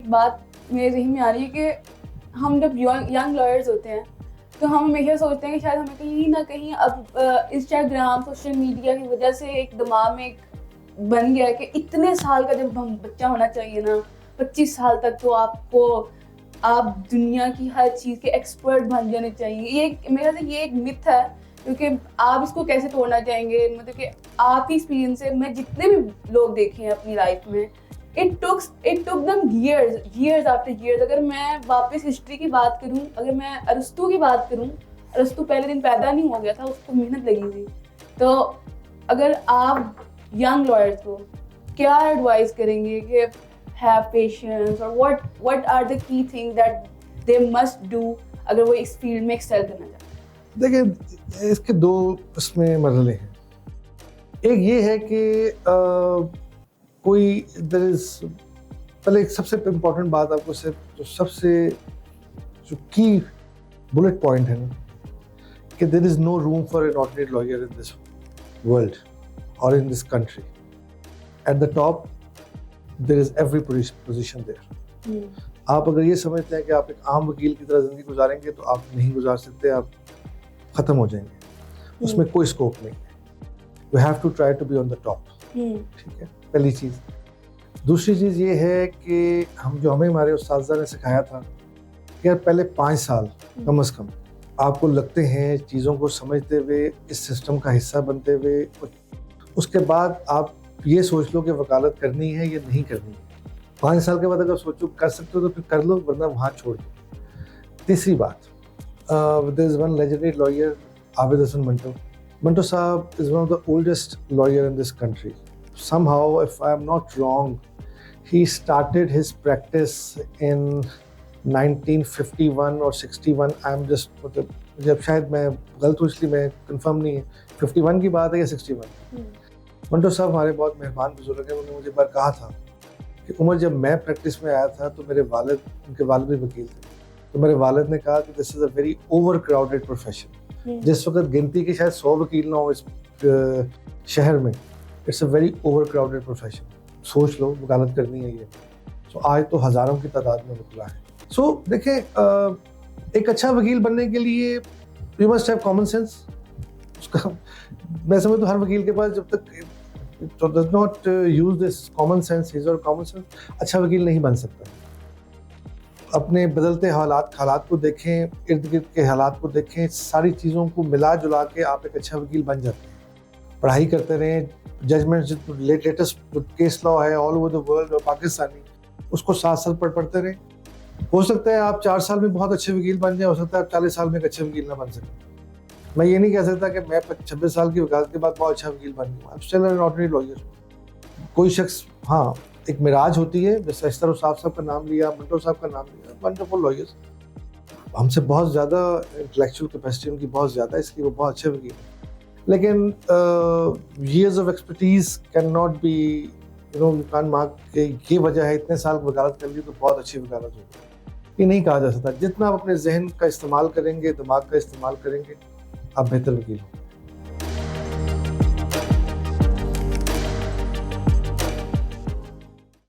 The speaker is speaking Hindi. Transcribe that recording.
बात मेरे ज़हन में आ रही है कि हम जब यंग लॉयर्स होते हैं तो हम हमेशा सोचते हैं कि शायद हमें कहीं ना कहीं अब इंस्टाग्राम सोशल मीडिया की वजह से एक दिमाग में एक बन गया है कि इतने साल का जब हम बच्चा होना चाहिए ना, 25 साल तक तो आपको आप दुनिया की हर चीज़ के एक्सपर्ट बन जाने चाहिए। ये मेरे ख्याल से ये एक मिथ है, क्योंकि आप इसको कैसे तोड़ना चाहेंगे? मतलब कि आप ही एक्सपीरियंस है, मैं जितने भी लोग देखे हैं अपनी लाइफ में, it took them years after years। अगर मैं वापस हिस्ट्री की बात करूं, अगर मैं अरस्तू की बात करूं, अरस्तू पहले दिन पैदा नहीं हो गया था, उसको मेहनत लगी थी। तो अगर आप यंग लॉयर्स को क्या एडवाइस करेंगे कि हैव पेशेंस, और what are the key thing that they must do अगर वो इस फील्ड में एक्सेल करना चाहते हैं? देखिए, इसके दो इसमें मरहले हैं। एक ये है कि कोई पहले एक सबसे इम्पोर्टेंट बात आपको सबसे जो की बुलेट पॉइंट है ना, कि there is no room for an ordinary lawyer in this world और in this country. At the top there is every position there. आप अगर ये समझते हैं कि आप एक आम वकील की तरह जिंदगी गुजारेंगे तो आप नहीं गुजार सकते, आप खत्म हो जाएंगे। उसमें कोई स्कोप नहीं है। You have to try to be on the top. ठीक है, पहली चीज़। दूसरी चीज़ ये है कि हमें हमारे उस्ताद ने सिखाया था कि यार पहले 5 साल कम से कम आपको लगते हैं चीज़ों को समझते हुए, इस सिस्टम का हिस्सा बनते हुए, उसके बाद आप ये सोच लो कि वकालत करनी है या नहीं करनी है। 5 साल के बाद अगर सोचो कर सकते हो तो फिर कर लो, वरना वहाँ छोड़ दो। तीसरी बात, there is one legendary lawyer, Abid Hasan Manto. Manto Saab is one of the oldest lawyer in this country. Somehow, if I am not wrong, he started his practice in 1951 or 61. I am just मतलब जब शायद मैं गलत हूँ इसलिए मैं कंफर्म नहीं है 51 की बात है या 61। मंटो साहब हमारे बहुत मेहरबान बुजुर्ग हैं। उन्होंने मुझे एक बार कहा था कि उमर, जब मैं प्रैक्टिस में आया था तो मेरे वालिद, उनके वालिद भी वकील थे, तो मेरे वालिद ने कहा कि this is a very over crowded profession. जिस वक्त गिनती के शायद 100 वकील ना हो इस शहर में, it's a very over crowded profession. सोच लो, वकालत करनी है ये। सो आज तो हज़ारों की तादाद में निकला है। सो देखें, एक अच्छा वकील बनने के लिए you must have common sense. उसका मैं समझता हूँ हर वकील के पास जब तक does not use this common sense, his और कॉमन सेंस, अच्छा वकील नहीं बन सकता। अपने बदलते हालात को देखें, इर्द गिर्द के हालात को देखें, सारी चीज़ों को मिला जुला के आप एक अच्छा वकील बन जाते हैं। पढ़ाई करते रहें, जजमेंट लेटेस्ट केस लॉ है ऑल ओवर द वर्ल्ड और पाकिस्तानी, उसको 7 साल पढ़ते रहें। हो सकता है आप 4 साल में बहुत अच्छे वकील बन जाए, हो सकता है आप 40 साल में एक अच्छे वकील ना बन सकें। मैं ये नहीं कह सकता कि मैं 26 साल की वकालत के बाद बहुत अच्छा वकील बन गया। I am still an ordinary lawyer. कोई शख्स, हाँ, एक मिराज होती है, जैसे अशतर साहब का नाम लिया, मंटो साहब का नाम लिया, वंडरफुल लॉयर्स, हमसे बहुत ज़्यादा इंटेलेक्चुअल कैपेसिटी उनकी बहुत ज़्यादा है, इसलिए वो बहुत अच्छे वकील हैं। लेकिन years of expertise cannot be, you can't mark कि ये वजह है इतने साल वकालत कर ली तो बहुत अच्छी वकालत होगी। ये नहीं कहा जा सकता। जितना आप अपने जहन का इस्तेमाल करेंगे, दिमाग का इस्तेमाल करेंगे, आप बेहतर वकील हो।